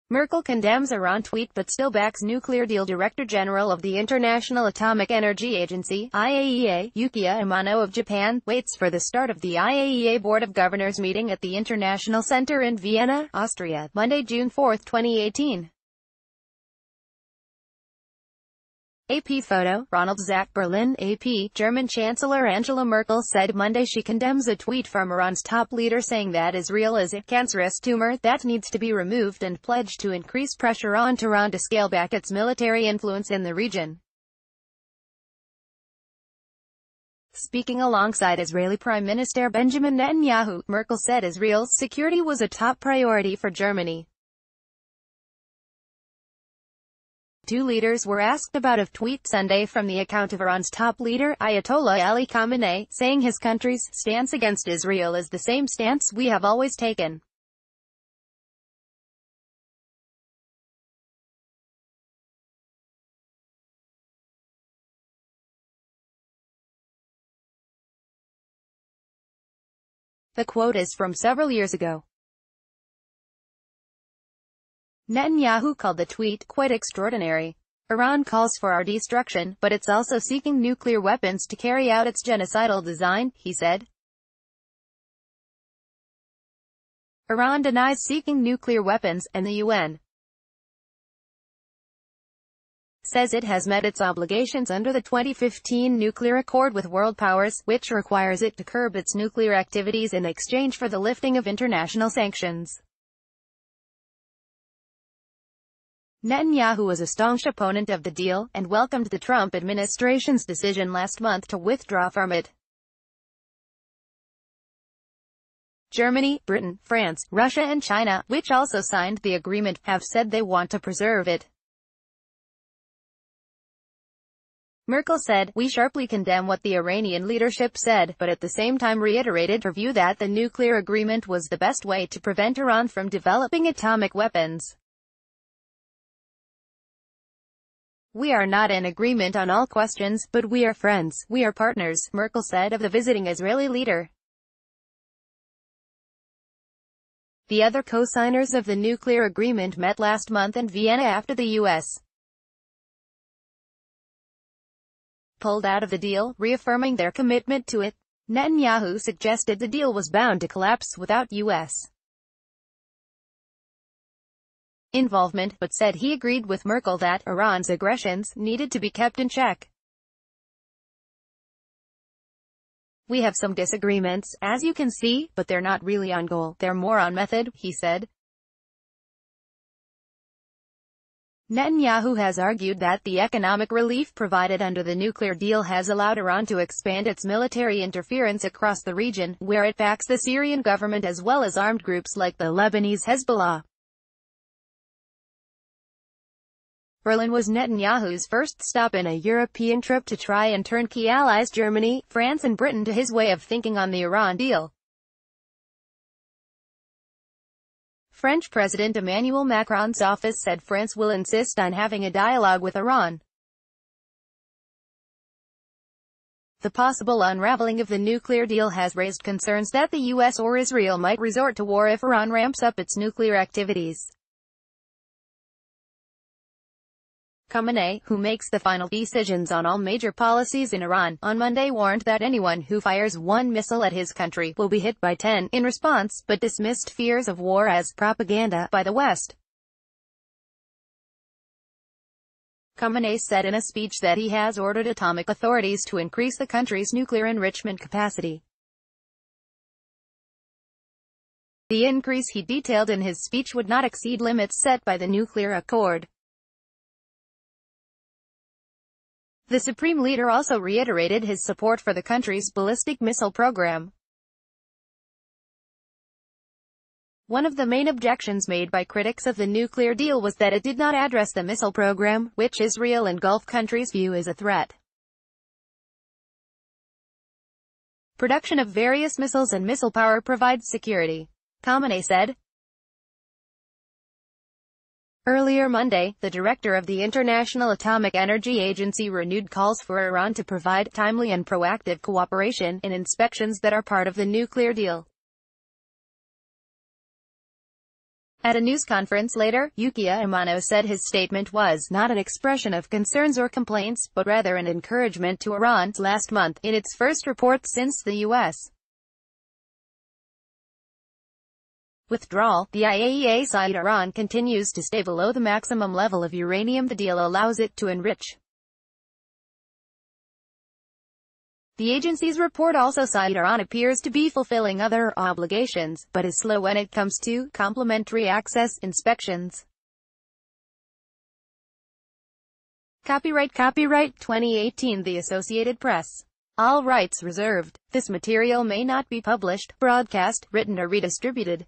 Merkel condemns Iran tweet but still backs nuclear deal. Director General of the International Atomic Energy Agency, IAEA, Yukiya Amano of Japan, waits for the start of the IAEA Board of Governors meeting at the International Center in Vienna, Austria, Monday, June 4, 2018. AP photo, Ronald Zack, Berlin. AP, German Chancellor Angela Merkel said Monday she condemns a tweet from Iran's top leader saying that Israel is a cancerous tumor that needs to be removed and pledged to increase pressure on Tehran to scale back its military influence in the region. Speaking alongside Israeli Prime Minister Benjamin Netanyahu, Merkel said Israel's security was a top priority for Germany. Two leaders were asked about a tweet Sunday from the account of Iran's top leader, Ayatollah Ali Khamenei, saying his country's stance against Israel is the same stance we have always taken. The quote is from several years ago. Netanyahu called the tweet quite extraordinary. Iran calls for our destruction, but it's also seeking nuclear weapons to carry out its genocidal design, he said. Iran denies seeking nuclear weapons, and the UN says it has met its obligations under the 2015 nuclear accord with world powers, which requires it to curb its nuclear activities in exchange for the lifting of international sanctions. Netanyahu was a staunch opponent of the deal, and welcomed the Trump administration's decision last month to withdraw from it. Germany, Britain, France, Russia and China, which also signed the agreement, have said they want to preserve it. Merkel said, "We sharply condemn what the Iranian leadership said, but at the same time reiterated her view that the nuclear agreement was the best way to prevent Iran from developing atomic weapons. We are not in agreement on all questions, but we are friends, we are partners," Merkel said of the visiting Israeli leader. The other co-signers of the nuclear agreement met last month in Vienna after the U.S. pulled out of the deal, reaffirming their commitment to it. Netanyahu suggested the deal was bound to collapse without U.S. involvement, but said he agreed with Merkel that Iran's aggressions needed to be kept in check. "We have some disagreements, as you can see, but they're not really on goal, they're more on method," he said. Netanyahu has argued that the economic relief provided under the nuclear deal has allowed Iran to expand its military interference across the region, where it backs the Syrian government as well as armed groups like the Lebanese Hezbollah. Berlin was Netanyahu's first stop in a European trip to try and turn key allies Germany, France and Britain to his way of thinking on the Iran deal. French President Emmanuel Macron's office said France will insist on having a dialogue with Iran. The possible unraveling of the nuclear deal has raised concerns that the U.S. or Israel might resort to war if Iran ramps up its nuclear activities. Khamenei, who makes the final decisions on all major policies in Iran, on Monday warned that anyone who fires one missile at his country will be hit by 10 in response, but dismissed fears of war as propaganda by the West. Khamenei said in a speech that he has ordered atomic authorities to increase the country's nuclear enrichment capacity. The increase, he detailed in his speech, would not exceed limits set by the nuclear accord. The supreme leader also reiterated his support for the country's ballistic missile program. One of the main objections made by critics of the nuclear deal was that it did not address the missile program, which Israel and Gulf countries view as a threat. Production of various missiles and missile power provides security, Khamenei said. Earlier Monday, the director of the International Atomic Energy Agency renewed calls for Iran to provide timely and proactive cooperation in inspections that are part of the nuclear deal. At a news conference later, Yukiya Amano said his statement was not an expression of concerns or complaints, but rather an encouragement to Iran. Last month, in its first report since the U.S. withdrawal, the IAEA said Iran continues to stay below the maximum level of uranium the deal allows it to enrich. The agency's report also cited Iran appears to be fulfilling other obligations, but is slow when it comes to complementary access inspections. Copyright 2018 The Associated Press. All rights reserved. This material may not be published, broadcast, written or redistributed.